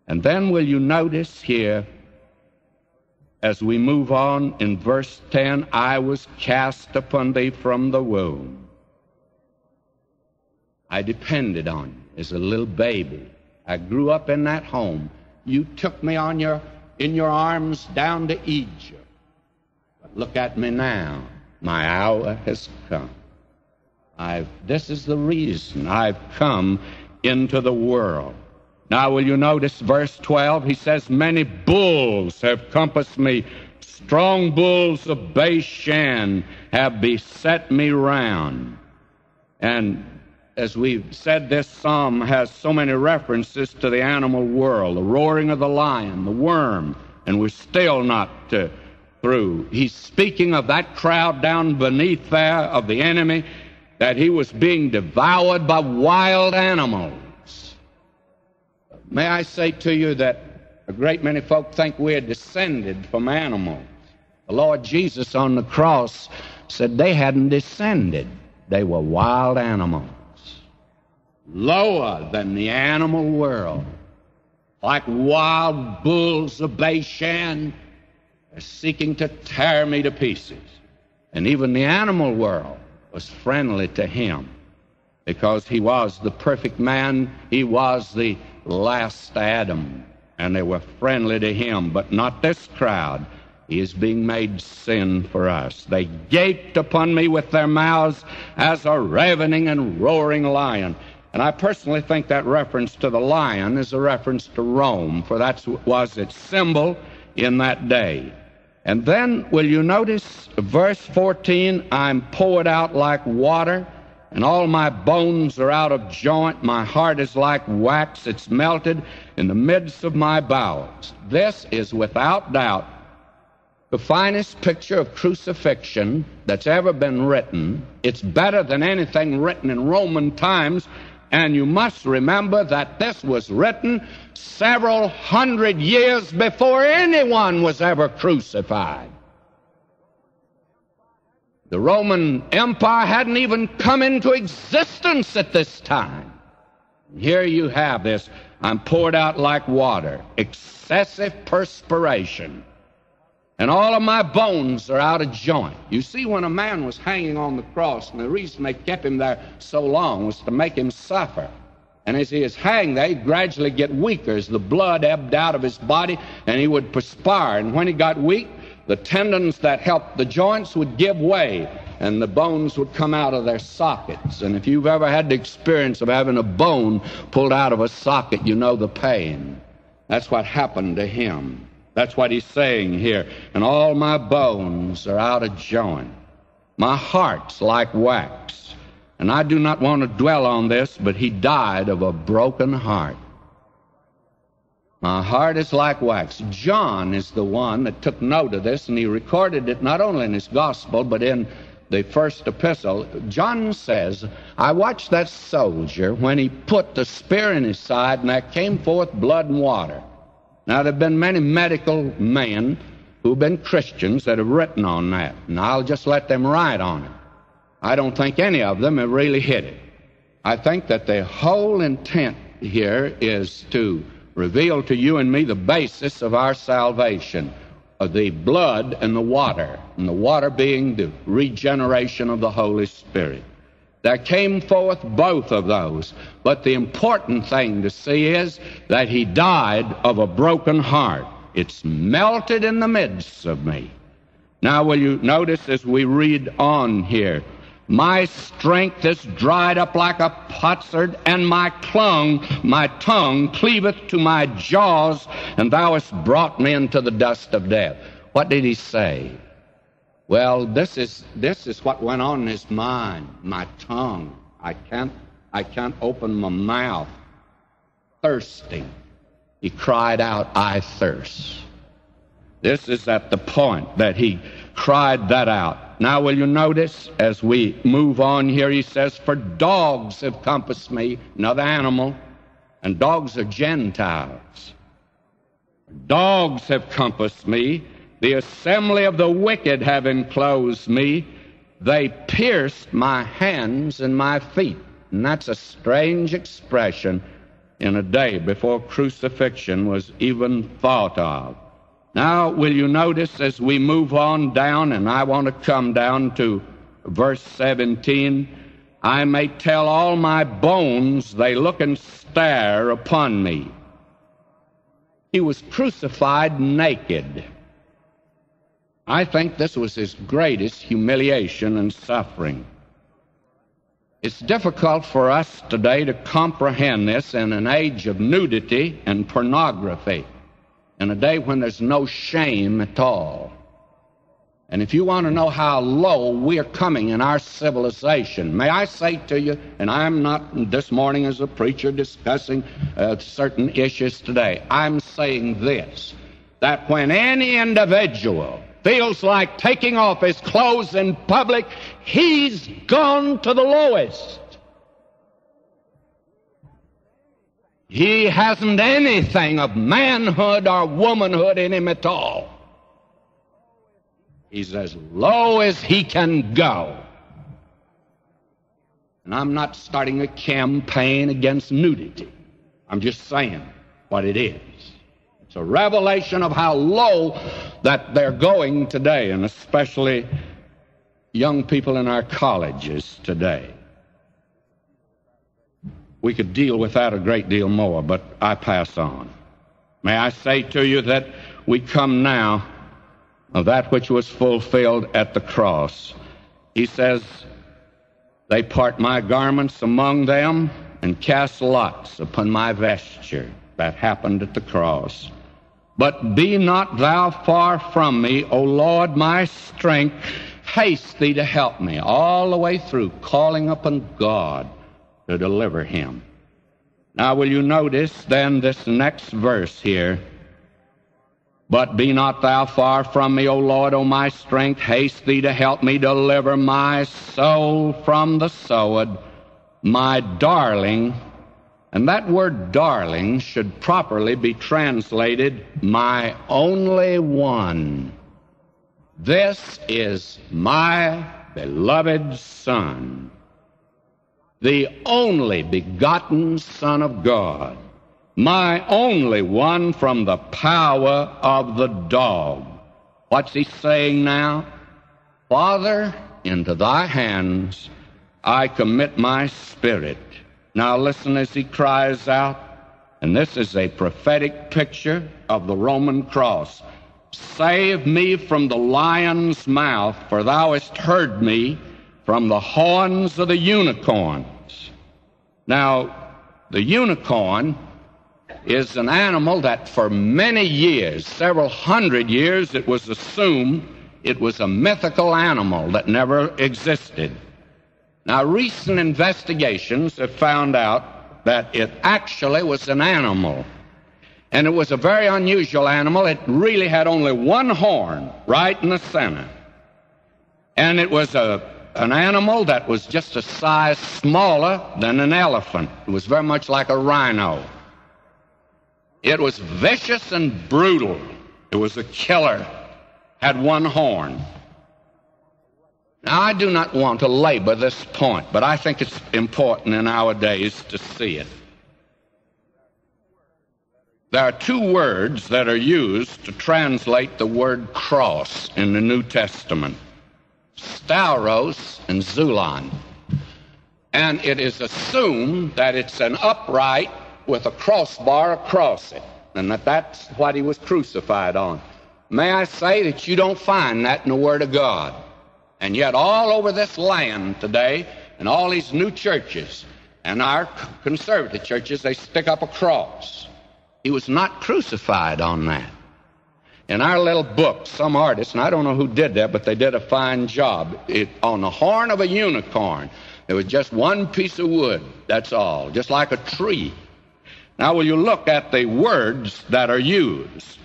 And then will you notice here, as we move on in verse 10, I was cast upon thee from the womb. I depended on you as a little baby. I grew up in that home. You took me in your arms down to Egypt. But look at me now. My hour has come. This is the reason I've come into the world. Now, will you notice verse 12? He says, many bulls have compassed me. Strong bulls of Bashan have beset me round. And as we've said, this psalm has so many references to the animal world, the roaring of the lion, the worm, and we're still not through. He's speaking of that crowd down beneath there, of the enemy, that he was being devoured by wild animals. May I say to you that a great many folk think we're descended from animals. The Lord Jesus on the cross said they hadn't descended. They were wild animals, lower than the animal world. Like wild bulls of Bashan, they're seeking to tear me to pieces. And even the animal world was friendly to him because he was the perfect man. He was the last Adam, and they were friendly to him, but not this crowd. He is being made sin for us. They gaped upon me with their mouths as a ravening and roaring lion. And I personally think that reference to the lion is a reference to Rome, for that was its symbol in that day. And then, will you notice verse 14, I'm poured out like water, and all my bones are out of joint. My heart is like wax, it's melted in the midst of my bowels. This is without doubt the finest picture of crucifixion that's ever been written. It's better than anything written in Roman times, and you must remember that this was written several hundred years before anyone was ever crucified. The Roman Empire hadn't even come into existence at this time. Here you have this, I'm poured out like water, excessive perspiration, and all of my bones are out of joint. You see, when a man was hanging on the cross, and the reason they kept him there so long was to make him suffer. And as he was hanged there, he'd gradually get weaker as the blood ebbed out of his body, and he would perspire. And when he got weak, the tendons that helped the joints would give way, and the bones would come out of their sockets. And if you've ever had the experience of having a bone pulled out of a socket, you know the pain. That's what happened to him. That's what he's saying here. And all my bones are out of joint. My heart's like wax. And I do not want to dwell on this, but he died of a broken heart. My heart is like wax. John is the one that took note of this, and he recorded it not only in his gospel, but in the first epistle. John says, I watched that soldier when he put the spear in his side, and there came forth blood and water. Now, there have been many medical men who've been Christians that have written on that, and I'll just let them write on it. I don't think any of them have really hit it. I think that the whole intent here is to reveal to you and me the basis of our salvation, of the blood and the water being the regeneration of the Holy Spirit. There came forth both of those, but the important thing to see is that he died of a broken heart. It's melted in the midst of me. Now, will you notice as we read on here, my strength is dried up like a potsherd, and my tongue cleaveth to my jaws, and thou hast brought me into the dust of death. What did he say? Well, this is what went on in his mind. My tongue. I can't open my mouth. Thirsty. He cried out, I thirst. This is at the point that he cried that out. Now, will you notice as we move on here, he says, for dogs have compassed me, another animal, and dogs are Gentiles. Dogs have compassed me. The assembly of the wicked have enclosed me. They pierced my hands and my feet. And that's a strange expression in a day before crucifixion was even thought of. Now, will you notice as we move on down, and I want to come down to verse 17, I may tell all my bones, they look and stare upon me. He was crucified naked. I think this was his greatest humiliation and suffering. It's difficult for us today to comprehend this in an age of nudity and pornography, in a day when there's no shame at all. And if you want to know how low we're coming in our civilization, may I say to you, and I'm not this morning as a preacher discussing certain issues today, I'm saying this, that when any individual feels like taking off his clothes in public, he's gone to the lowest. He hasn't anything of manhood or womanhood in him at all. He's as low as he can go. And I'm not starting a campaign against nudity. I'm just saying what it is. It's a revelation of how low that they're going today, and especially young people in our colleges today. We could deal with that a great deal more, but I pass on. May I say to you that we come now of that which was fulfilled at the cross. He says, they part my garments among them and cast lots upon my vesture. That happened at the cross. But be not thou far from me, O Lord, my strength. Haste thee to help me. All the way through, calling upon God to deliver him. Now, will you notice then this next verse here? But be not thou far from me, O Lord, O my strength. Haste thee to help me. Deliver my soul from the sword, my darling. And that word darling should properly be translated, my only one. This is my beloved Son, the only begotten Son of God, my only one from the power of the dog. What's he saying now? Father, into thy hands I commit my spirit. Now listen as he cries out, and this is a prophetic picture of the Roman cross. Save me from the lion's mouth, for thou hast heard me from the horns of the unicorns. Now, the unicorn is an animal that for many years, several hundred years, it was assumed it was a mythical animal that never existed. Now, recent investigations have found out that it actually was an animal. And it was a very unusual animal. It really had only one horn right in the center. And it was an animal that was just a size smaller than an elephant. It was very much like a rhino. It was vicious and brutal. It was a killer. Had one horn. Now, I do not want to labor this point, but I think it's important in our days to see it. There are two words that are used to translate the word cross in the New Testament, stauros and zulon. And it is assumed that it's an upright with a crossbar across it, and that's what he was crucified on. May I say that you don't find that in the Word of God. And yet all over this land today, and all these new churches, and our conservative churches, they stick up a cross. He was not crucified on that. In our little book, some artists, and I don't know who did that, but they did a fine job. On the horn of a unicorn, there was just one piece of wood, that's all, just like a tree. Now, will you look at the words that are used?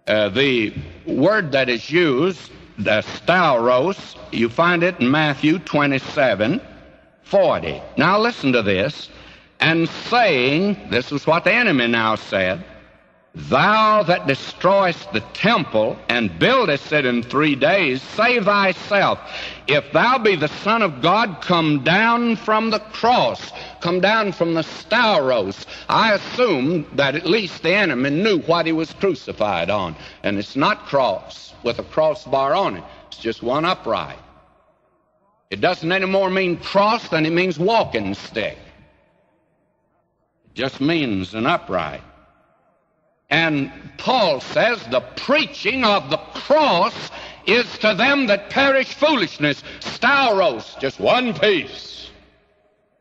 The word that is used, the stauros, you find it in Matthew 27:40. Now listen to this. And saying, this is what the enemy now said, Thou that destroyest the temple and buildest it in 3 days, save thyself. If thou be the Son of God, come down from the cross. Come down from the stauros. I assume that at least the enemy knew what he was crucified on. And it's not cross with a crossbar on it. It's just one upright. It doesn't any more mean cross than it means walking stick. It just means an upright. And Paul says the preaching of the cross is to them that perish foolishness. Stauros, just one piece.